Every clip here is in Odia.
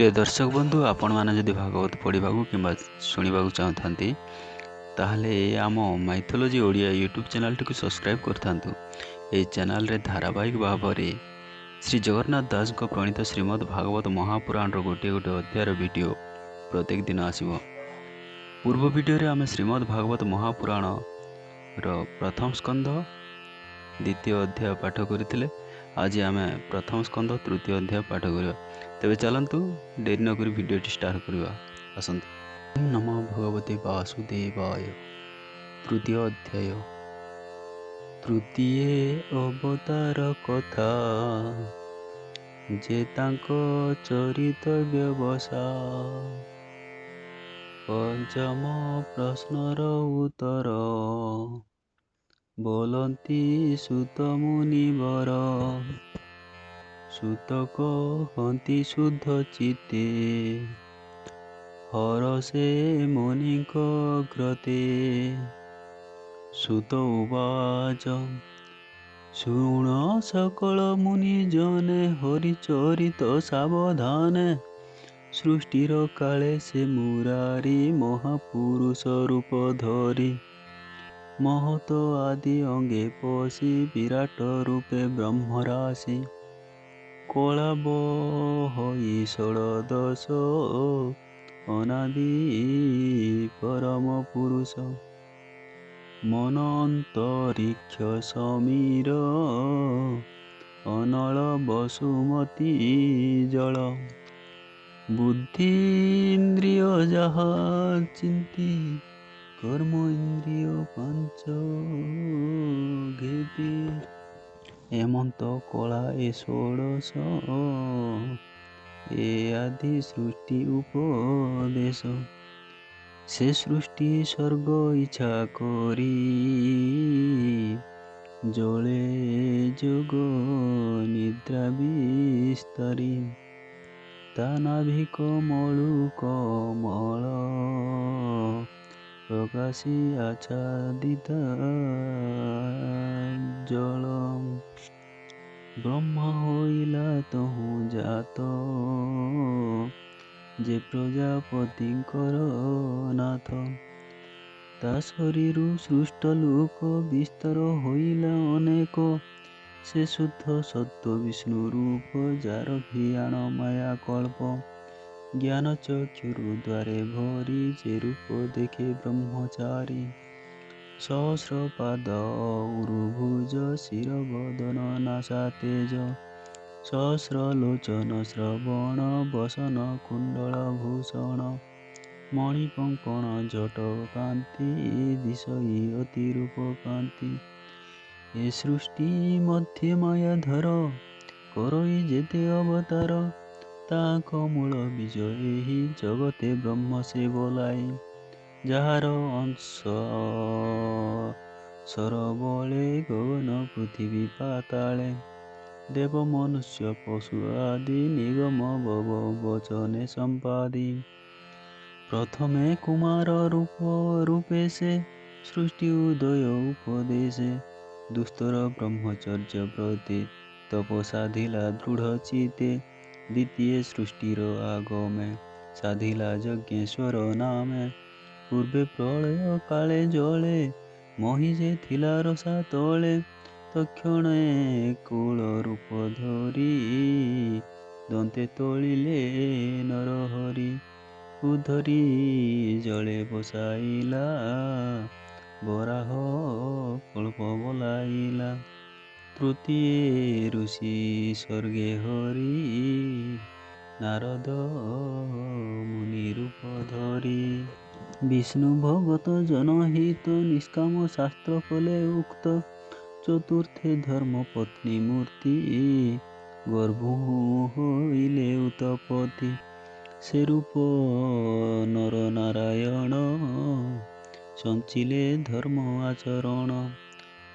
प्रिय दर्शक बंधु आपण मैंने जदि भागवत पढ़ा कि शुणा चाहता ताहले आम माइथोलॉजी ओडिया यूट्यूब चैनल टी सब्सक्राइब करथांतु। ए चैनल रे धारावाहिक भाव में श्री जगन्नाथ दास को प्रणीत श्रीमद् भागवत महापुराण गोटे गोटे अध्याय वीडियो प्रत्येक दिन आसिबो। पूर्व वीडियो रे आमे श्रीमद् भागवत महापुराण रो प्रथम स्कंद द्वितीय अध्याय पाठ करथिले। आज आमे प्रथम स्कंद तृतीय अध्याय पाठ करिबा। तेबे चलंतु डेरी न करी वीडियो स्टार्ट करिबा। आसंतु। नमो भगवते वासुदेवाय। तृतीय अध्याय। तृतीय अवतार कथा जे तांको चरित व्यवसा। पंचम प्रश्नर उत्तर बोलंती सुत मुनिवर। सुत कहती शुद्ध चित्ते हरसे मुनिक ग्रते। सुत उवाच शुण सकल मुनि जने हरिचरित सावधाने। सृष्टिर काले से मुरारी महापुरुष रूप धरी। महत आदि अंगे पशि विराट रूपे ब्रह्मराशि। कलाब हई षोडश अनादि परम पुरुष। मन अंतरिक्ष समीर अनल वसुमती जल। बुद्धि इंद्रिय जहा चिंती कर्म इंद्रिय पांच घेती। हेमंत कला ए षोडश ए आदि सृष्टि उपदेश। से सृष्टि स्वर्ग इच्छा करी जले जोग निद्रा विस्तरी। तानाभिक मलुक मल प्रकाशी आच्छादित जल। ब्रह्मा होइला तहु जात जे प्रजापतिंकर नाथ। ता शरीरु सृष्ट लोक विस्तार होइला अनेक। से शुद्ध सत्व विष्णु रूप जार भियाण माया कल्प। ज्ञान चक्षुरु द्वारे भरी जे रूप देखे ब्रह्मचारी। सहस्र पाद उरुभुज शिर बदन नासा तेज। सहस्र लोचन श्रवण वसन कुंडल भूषण। मणिकंकण जट कांति दिशई अति रूप कांति। ए सृष्टि मध्य माया धर करई जेते अवतार। ताक मूल बीज एहि जगते ब्रह्म से बोलाई। जार अंश सरबले गगन पृथ्वी पाताले। देव मनुष्य पशु आदि निगम भव वचने संपादी। प्रथमे कुमार रूपे से सृष्टि उदय उपदेशे। दुस्तर ब्रह्मचर्य व्रते तप साधिला दृढ़ चिते। द्वितीय सृष्टिर आगमे साधिला यज्ञेश्वर नामे। पूर्वे प्रलय काले जले महिजे थिला रसा तले। तक्षणे कूल रूप धरी दंते तोलिले नरहरि। उधरी जले बसाइला बराह कल्प बोलाइला। तृतीय ऋषि स्वर्गे हरि नारद मुनि रूप धरी। विष्णु भगत जनहित निष्काम शास्त्र कले उक्त। चतुर्थे धर्म पत्नी मूर्ति गर्भु होइले उत्पत्ति। से रूप नर नारायण संचिले धर्म आचरण।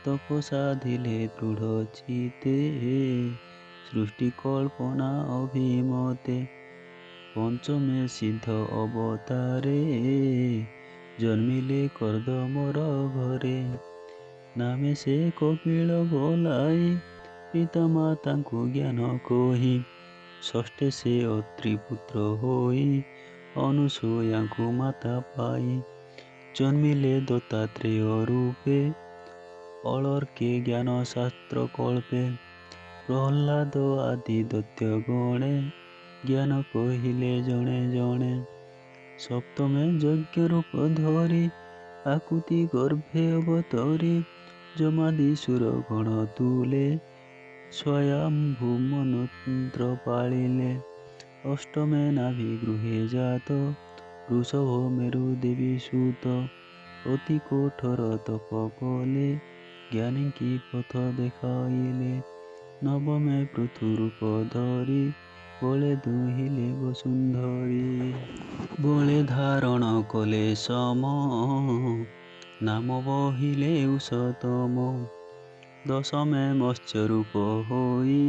तप साधिले दृढ़ चिते सृष्टि कल्पना अभिमते। पंचमे सिद्ध अवतारे जन्मिले कर्दमर घरे। नामे से कपिल बोलाई पिता माता को ज्ञान कोही। ଷଷ୍ଠେ ସେ ଅତ୍ରିପୁତ୍ର ହୋଇ ଅନୁସୂୟାଙ୍କୁ ମାତା ପାଇ ଜନ୍ମିଲେ ଦତ୍ତାତ୍ରେୟ ରୂପେ ଅଳର୍କେ ଜ୍ଞାନ ଶାସ୍ତ୍ର କଳ୍ପେ ପ୍ରହ୍ଲାଦ ଆଦି ଦୈତ୍ୟ ଗଣେ ଜ୍ଞାନ କହିଲେ ଜଣେ ଜଣେ ସପ୍ତମେ ଯଜ୍ଞ ରୂପ ଧରି ଆକୁତି ଗର୍ଭେ ଅବତରି ଯମାଦି ସୁର ଗଣ ତୁଲେ ସ୍ୱୟଂଭୂ ମନ୍ତ୍ର ପାଳିଲେ ଅଷ୍ଟମେ ନାଭି ଗୃହେ ଜାତ ବୃଷଭ ମେରୁ ଦେବୀ ସୁତ ଅତି କଠୋର ତପ କଲେ ଜ୍ଞାନୀଙ୍କି ପଥ ଦେଖାଇଲେ ନବମେ ପୃଥୁ ରୂପ ଧରି ବଳେ ଦୁହିଁଲେ ବସୁନ୍ଧରୀ ବଳେ ଧାରଣ କଲେ ସମ ନାମ ବହିଲେ ଉଷତମ ଦଶମେ ମତ୍ସ୍ୟ ରୂପ ହୋଇ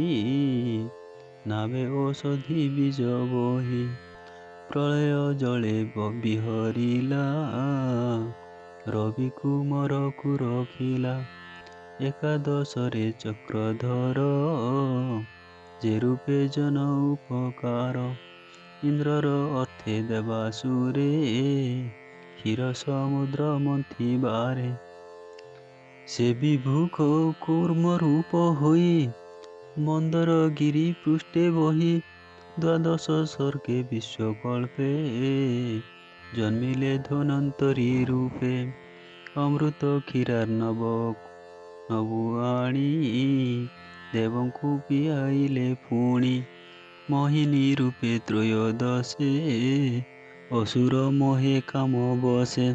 ନାଭେ ଔଷଧି ବୀଜ ବହି ପ୍ରଳୟ ଜଳେ ବିହରିଲା ରବି କୁମରକୁ ରଖିଲା ଏକାଦଶରେ ଚକ୍ରଧର ଯେ ରୂପେ ଜନ ଉପକାର ଇନ୍ଦ୍ରର ଅର୍ଥେ ଦେବାସୁରେ କ୍ଷୀର ସମୁଦ୍ର ମନ୍ଥିବାରେ ସେ ବିଭୁ କୂର୍ମ ରୂପ ହୋଇ ମନ୍ଦର ଗିରି ପୃଷ୍ଠେ ବହି ଦ୍ୱାଦଶ ସ୍ୱର୍ଗେ ବିଶ୍ୱକଳ୍ପେ ଜନ୍ମିଲେ ଧନ୍ୱନ୍ତରୀ ରୂପେ ଅମୃତ କ୍ଷୀରାର୍ଣ୍ଣବ ନବୁ ଆଣି ଦେବଙ୍କୁ ପିଆଇଲେ ପୁଣି ମୋହିନୀ ରୂପେ ତ୍ରୟୋଦଶେ ଅସୁର ମୋହେ କାମ ବସେ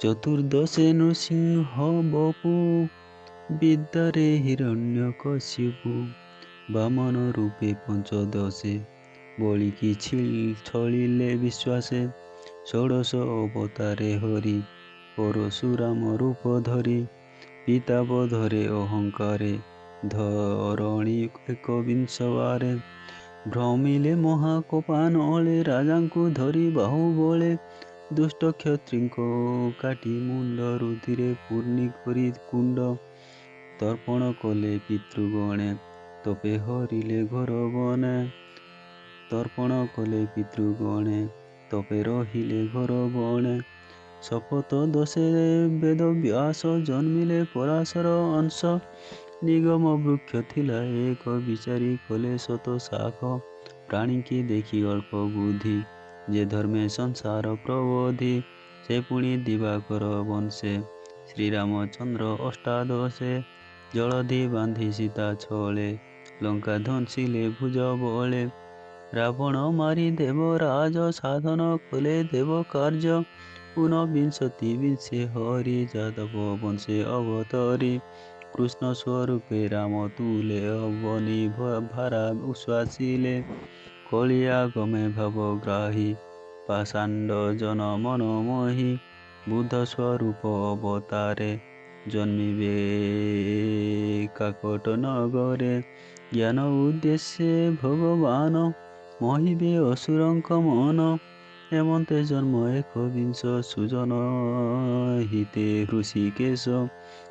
ଚତୁର୍ଦଶେ ନୃସିଂହ ବପୁ ବିଦ୍ୟାରେ ହିରଣ୍ୟକଶିପୁ ବାମନ ରୂପେ ପଞ୍ଚଦଶେ ବଳିକି ଛଳିଲେ ବିଶ୍ୱାସେ ଷୋଡ଼ଶ ଅବତାରେ ହରି ପରଶୁରାମ ରୂପ ଧରି ପିତା ବଧରେ ଅହଙ୍କାରେ ଧରଣୀ ଏକବିଂଶବାରେ ଭ୍ରମିଲେ ମହାକୋପାନଳେ ରାଜାଙ୍କୁ ଧରି ବାହୁବଳେ ଦୁଷ୍ଟ କ୍ଷତ୍ରିଙ୍କୁ କାଟି ମୁଣ୍ଡ ରୁଧିରେ ପୂର୍ଣ୍ଣି କରି କୁଣ୍ଡ ତର୍ପଣ କଲେ ପିତୃଗଣେ ତପେ ହରିଲେ ଘର ବନେ ତର୍ପଣ କଲେ ପିତୃଗଣେ ତପେ ରହିଲେ ଘର ବଣେ ଶପଥ ଦୋଷେ ବେଦ ବ୍ୟାସ ଜନ୍ମିଲେ ପରାଶର ଅଂଶ ନିଗମ ବୃକ୍ଷ ଥିଲା ଏକ ବିଚାରି କଲେ ଶତ ଶାଖ ପ୍ରାଣୀଙ୍କି ଦେଖି ଅଳ୍ପ ବୁଦ୍ଧି ଯେ ଧର୍ମେ ସଂସାର ପ୍ରବୋଧି ସେ ପୁଣି ଦିବାକର ବଂଶେ ଶ୍ରୀରାମଚନ୍ଦ୍ର ଅଷ୍ଟାଦଶେ ଜଳଧି ବାନ୍ଧି ସୀତା ଛଳେ ଲଙ୍କା ଧ୍ୱଂସିଲେ ଭୁଜ ବଳେ ରାବଣ ମାରି ଦେବ ରାଜ ସାଧନ କଲେ ଦେବ କାର୍ଯ୍ୟ ଊନବିଂଶତି ବିଂଶେ ହରି ଯାଦବ ବଂଶେ ଅବତରି କୃଷ୍ଣ ସ୍ୱରୂପେ ରାମ ତୁଲେ ଅବନି ଭାରା ଉଶ୍ୱାସିଲେ କଳିଆଗମେ ଭାବଗ୍ରାହୀ ପାଷାଣ୍ଡ ଜନ ମନ ମୋହି ବୁଦ୍ଧ ସ୍ୱରୂପ ଅବତାରେ ଜନ୍ମିବେ କାକଟ ନଗରେ ଜ୍ଞାନ ଉଦ୍ଦେଶ୍ୟ ଭଗବାନ ମୋହିବେ ଅସୁରଙ୍କ ମନ ଏମନ୍ତେ ଜନ୍ମ ଏକବିଂଶ ସୁଜନ ହିତେ ହୃଷିକେଶ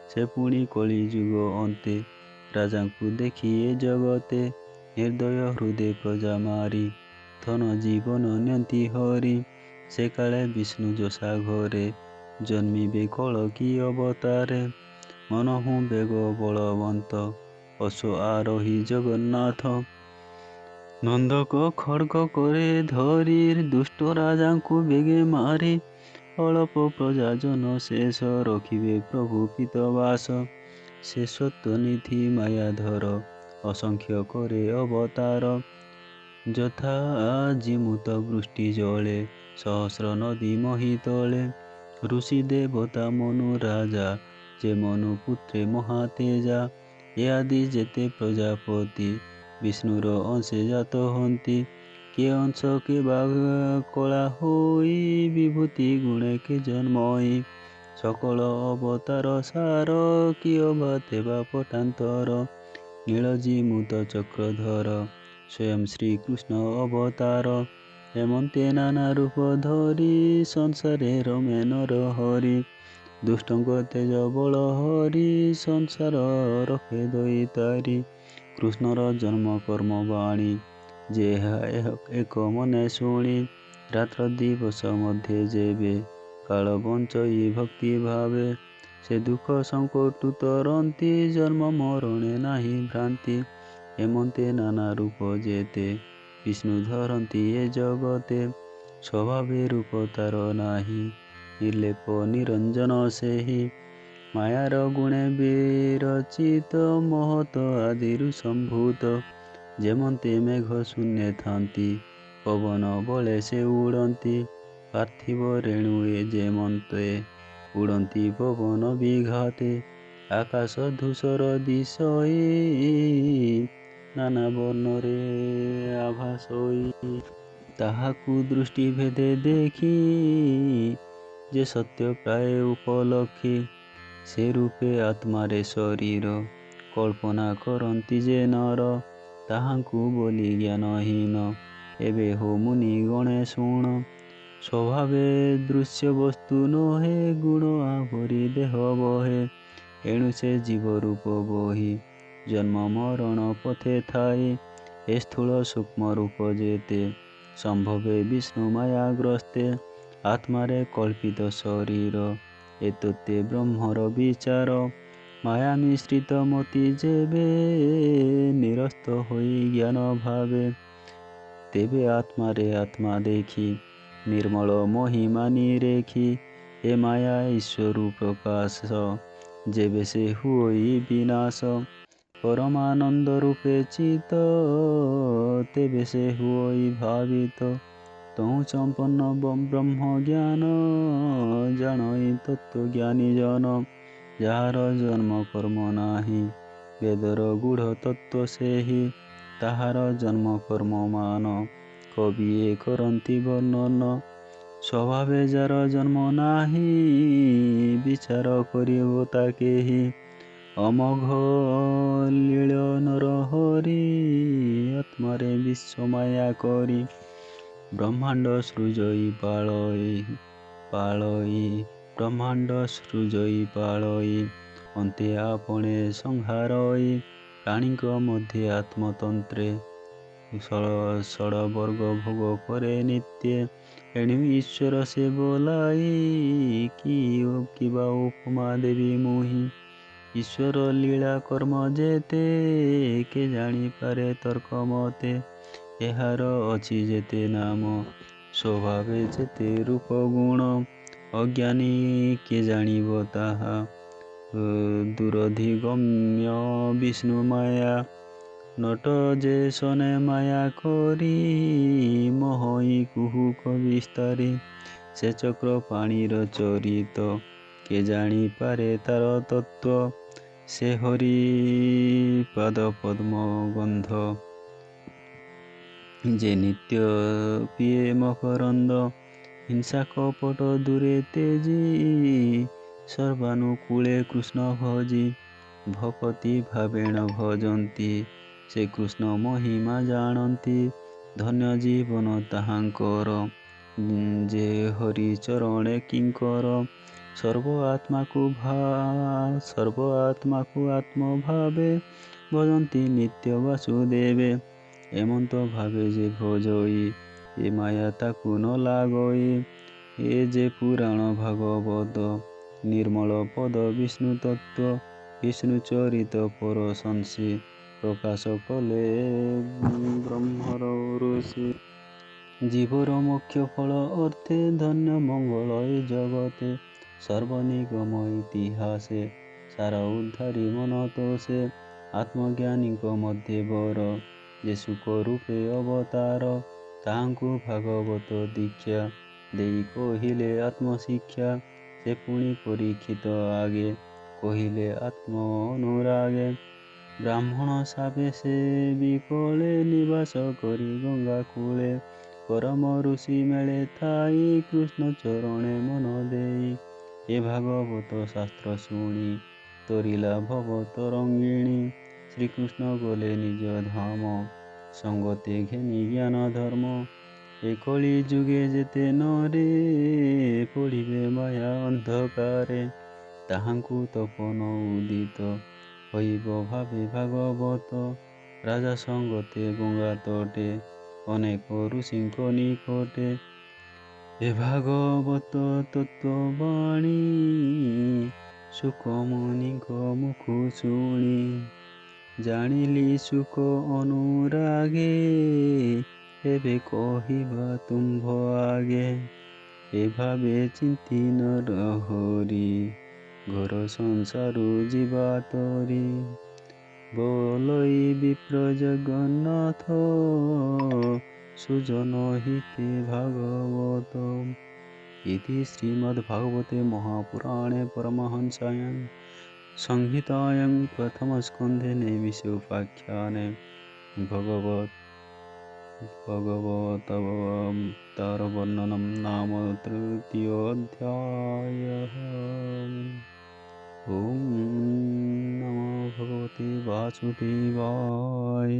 ସେ ପୁଣି କଳିଯୁଗ ଅନ୍ତେ ରାଜାଙ୍କୁ ଦେଖି ଏ ଜଗତେ ନିର୍ଦ୍ଦୟ ହୃଦେ ପ୍ରଜା ମାରି ଧନ ଜୀବନ ନିଅନ୍ତି ହରି ସେ କାଳେ ବିଷ୍ଣୁ ଯଶା ଘରେ ଜନ୍ମିବେ କଳକି ଅବତାରେ ମନହୁ ବେଗ ବଳବନ୍ତ ଅଶ୍ୱ ଆରୋହୀ ଜଗନ୍ନାଥ ନନ୍ଦକ ଖଡ୍ଗ করে ଧରି ଦୁଷ୍ଟ ରାଜାଙ୍କୁ ବେଗେ ମାରି ଅଳପ ପ୍ରଜାଜନ ଶେଷ ରଖିବେ ପ୍ରଭୁ ପିତବାସ ଶେଷତ୍ୱ ନିଧି ମାୟାଧର ଅସଂଖ୍ୟ କରେ ଅବତାର ଯଥା ଜିମୁତ ବୃଷ୍ଟି ଜଳେ ସହସ୍ର ନଦୀ ମହି ତଳେ ଋଷି ଦେବତା ମନୁ ରାଜା ଯେ ମନୁ ପୁତ୍ରେ ମହାତେଜା ଏ ଆଦି ଯେତେ ପ୍ରଜାପତି ବିଷ୍ଣୁର ଅଂଶେ ଜାତ ହନ୍ତି କେ ଅଂଶ କେ ବା କଳା ହୋଇ ବିଭୂତି ଗୁଣେ କେ ଜନ୍ମଇ সকল অবতার সার কিয় বা তেবা পটান্তর নীলজিমুত চক্রধর স্বয়ং শ্রীকৃষ্ণ অবতার এমন্তে নানা রূপ ধরি সংসারে রমে নর হরি দুষ্টଙ୍କ তেজ বଳ হরি ସଂସାର ରଖେ ଦଇତାରି କୃଷ୍ଣର ଜନ୍ମ କର୍ମ ବାଣୀ ଯେ ଏକ ମନେ ଶୁଣି ରାତ୍ର ଦିବସ ମଧ୍ୟ ଯେବେ କାଳ ବଞ୍ଚଇ ଭକ୍ତି ଭାବେ ସେ ଦୁଃଖ ସଙ୍କଟୁ ତରନ୍ତି ଜନ୍ମ ମରଣେ ନାହିଁ ଭ୍ରାନ୍ତି ଏମନ୍ତେ ନାନା ରୂପ ଯେତେ ବିଷ୍ଣୁ ଧରନ୍ତି ଏ ଜଗତେ ସ୍ୱଭାବେ ରୂପ ତାର ନାହିଁ ନିର୍ଲେପ ନିରଞ୍ଜନ ସେହି ମାୟାର ଗୁଣେ ବିରଚିତ ମହତ ଆଦିରୁ ସମ୍ଭୂତ ଯେମନ୍ତେ ମେଘ ଶୂନ୍ୟ ଥାନ୍ତି ପବନ ବଳେ ସେ ଉଡ଼ନ୍ତି ପାର୍ଥିବ ରେଣୁ ଏ ଯେମନ୍ତେ ଉଡ଼ନ୍ତି ପବନ ବିଘାତେ ଆକାଶ ଧୂସର ଦିଶଇ ନାନା ବର୍ଣ୍ଣରେ ଆଭାସଇ ତାହାକୁ ଦୃଷ୍ଟି ଭେଦେ ଦେଖି ଯେ ସତ୍ୟ ପ୍ରାୟ ଉପଲକ୍ଷୀ ସେ ରୂପେ ଆତ୍ମାରେ ଶରୀର କଳ୍ପନା କରନ୍ତି ଯେ ନର ତାହାଙ୍କୁ ବୋଲି ଜ୍ଞାନହୀନ ଏବେ ହୋ ମୁନି ଗଣେ ଶୁଣ ସ୍ୱଭାବେ ଦୃଶ୍ୟ ବସ୍ତୁ ନୁହେଁ ଗୁଣ ଆଭରି ଦେହ ବହେ ଏଣୁ ସେ ଜୀବ ରୂପ ବହି ଜନ୍ମ ମରଣ ପଥେ ଥାଇ ଏ ସ୍ଥୂଳ ସୂକ୍ଷ୍ମ ରୂପ ଯେତେ ସମ୍ଭବେ ବିଷ୍ଣୁ ମାୟାଗ୍ରସ୍ତେ ଆତ୍ମାରେ କଳ୍ପିତ ଶରୀର ଏତତେ ବ୍ରହ୍ମର ବିଚାର ମାୟା ମିଶ୍ରିତ ମତି ଯେବେ ନିରସ୍ତ ହୋଇ ଜ୍ଞାନ ଭାବେ ତେବେ ଆତ୍ମାରେ ଆତ୍ମା ଦେଖି ନିର୍ମଳ ମହିମା ନିରେଖି ଏ ମାୟା ଈଶ୍ୱରୁ ପ୍ରକାଶ ଯେବେ ସେ ହୁଇ ବିନାଶ ପରମାନନ୍ଦ ରୂପେ ଚିତ ତେବେ ସେ ହୁଇ ଭାବିତ ତହୁଁ ସମ୍ପନ୍ନ ବ୍ରହ୍ମ ଜ୍ଞାନ ଜାଣଇ ତତ୍ତ୍ୱଜ୍ଞାନୀ ଜନ ଯାହାର ଜନ୍ମ କର୍ମ ନାହିଁ ବେଦର ଗୂଢ଼ ତତ୍ତ୍ୱ ସେହି ତାହାର ଜନ୍ମ କର୍ମ ମାନ କବିଏ କରନ୍ତି ବର୍ଣ୍ଣନ ସ୍ୱଭାବେ ଯାର ଜନ୍ମ ନାହିଁ ବିଚାର କରିବ ତା କେହି ଅମୋଘ ଲୀଳ ନର ହରି ଆତ୍ମାରେ ବିଶ୍ୱମାୟା କରି ବ୍ରହ୍ମାଣ୍ଡ ସୃଜଇ ପାଳଇ ବ୍ରହ୍ମାଣ୍ଡ ସୃଜଇ ପାଳଇ ଅନ୍ତେ ଆପणे ସଂହାରଇ ପ୍ରାଣୀଙ୍କ ମଧ୍ୟରେ ଆତ୍ମତନ୍ତ୍ରେ ଷଡ଼ବର୍ଗ ଭୋଗ କରେ ନିତ୍ୟ ଏଣୁ ଈଶ୍ୱର ସେ ବୋଲାଇ କିବା ଉପମା ଦେବି ମୁହିଁ ଈଶ୍ୱର ଲୀଳା କର୍ମ ଯେତେ କେ ଜାଣିପାରେ ତର୍କ ମତେ ଏହାର ଅଛି ଯେତେ ନାମ ସ୍ୱଭାବେ ଯେତେ ରୂପ ଗୁଣ ଅଜ୍ଞାନୀ କିଏ ଜାଣିବ ତାହା ଦୁରଧିଗମ୍ୟ ବିଷ୍ଣୁ ମାୟା ନଟ ଯେ ସନେ ମାୟା କରି ମୋହଇ କୁହୁକ ବିସ୍ତାରି ସେ ଚକ୍ର ପାଣିର ଚରିତ କେ ଜାଣିପାରେ ତାର ତତ୍ତ୍ୱ ସେ ହରି ପାଦ ପଦ୍ମ ଗନ୍ଧ ଯେ ନିତ୍ୟ ପିଏ ମକରନ୍ଦ ହିଂସା କପଟ ଦୂରେ ତେଜି ସର୍ବାନୁକୂଳେ କୃଷ୍ଣ ଭଜି ଭକତି ଭାବେଣ ଭଜନ୍ତି ସେ କୃଷ୍ଣ ମହିମା ଜାଣନ୍ତି ଧନ୍ୟ ଜୀବନ ତାହାଙ୍କର ଯେ ହରି ଚରଣେ କିଙ୍କର ସର୍ବ ଆତ୍ମାକୁ ଆତ୍ମ ଭାବେ ଭଜନ୍ତି ନିତ୍ୟ ବାସୁଦେବେ ଏମନ୍ତ ଭାବେ ଯେ ଭଜଇ ଏ ମାୟା ତାକୁ ନ ଲାଗଇ ଏ ଯେ ପୁରାଣ ଭାଗବତ ନିର୍ମଳ ପଦ ବିଷ୍ଣୁ ତତ୍ତ୍ୱ ବିଷ୍ଣୁ ଚରିତ ପରଶଂସୀ ପ୍ରକାଶ କଲେ ବ୍ରହ୍ମର ଋଷି ଜୀବର ମୋକ୍ଷ ଫଳ ଅର୍ଥେ ଧନ୍ୟ ମଙ୍ଗଳ ଏ ଜଗତେ ସର୍ବନିଗମ ଇତିହାସେ ସାର ଉଦ୍ଧାରି ମନ ତୋଷେ ଆତ୍ମଜ୍ଞାନୀଙ୍କ ମଧ୍ୟ ବର ଯେ ସୁଖ ରୂପେ ଅବତାର ତାହାଙ୍କୁ ଭାଗବତ ଦୀକ୍ଷା ଦେଇ କହିଲେ ଆତ୍ମଶିକ୍ଷା ସେ ପୁଣି ପରୀକ୍ଷିତ ଆଗେ କହିଲେ ଆତ୍ମ ଅନୁରାଗେ ବ୍ରାହ୍ମଣ ସାବେ ସେ ବିକଳେ ନିବାସ କରି ଗଙ୍ଗା କୂଳେ ପରମ ଋଷି ମେଳେ ଥାଇ କୃଷ୍ଣ ଚରଣେ ମନ ଦେଇ ଏ ଭାଗବତ ଶାସ୍ତ୍ର ଶୁଣି ତରିଲା ଭବ ତରଙ୍ଗିଣୀ ଶ୍ରୀକୃଷ୍ଣ ଗଲେ ନିଜ ଧାମ ସଙ୍ଗତେ ଘେନି ଜ୍ଞାନ ଧର୍ମ ଏ କଳି ଯୁଗେ ଯେତେ ନରେ ପଡ଼ିବେ ମାୟା ଅନ୍ଧକାରେ ତାହାଙ୍କୁ ତପନ ଉଦିତ ହୋଇବ ଭାବେ ଭାଗବତ ରାଜା ସଙ୍ଗତେ ଗଙ୍ଗା ତଟେ ଅନେକ ଋଷିଙ୍କ ନିକଟେ ଏ ଭାଗବତ ତତ୍ତ୍ୱବାଣୀ ଶୁକମୁନିଙ୍କ ମୁଖ ଶୁଣି ଜାଣିଲି ସୁକ ଅନୁରାଗେ ଏବେ କହିବା ତୁମ୍ଭ ଆଗେ ଏ ଭାବେ ଚିନ୍ତି ନର ହରି ଘର ସଂସାରୁ ଯିବା ତରି ବୋଲଇ ବିପ୍ର ଜଗନ୍ନାଥ ସୁଜନ ହିତେ ଭାଗବତ इति श्रीमद्भागवते महापुराणे परमहंस्यां संहितायां प्रथमस्कन्धे नैमिषोपाख्याने भगवतवतारवर्णनं नाम तृतीयोऽध्यायः। ॐ नमो भगवते वासुदेवाय।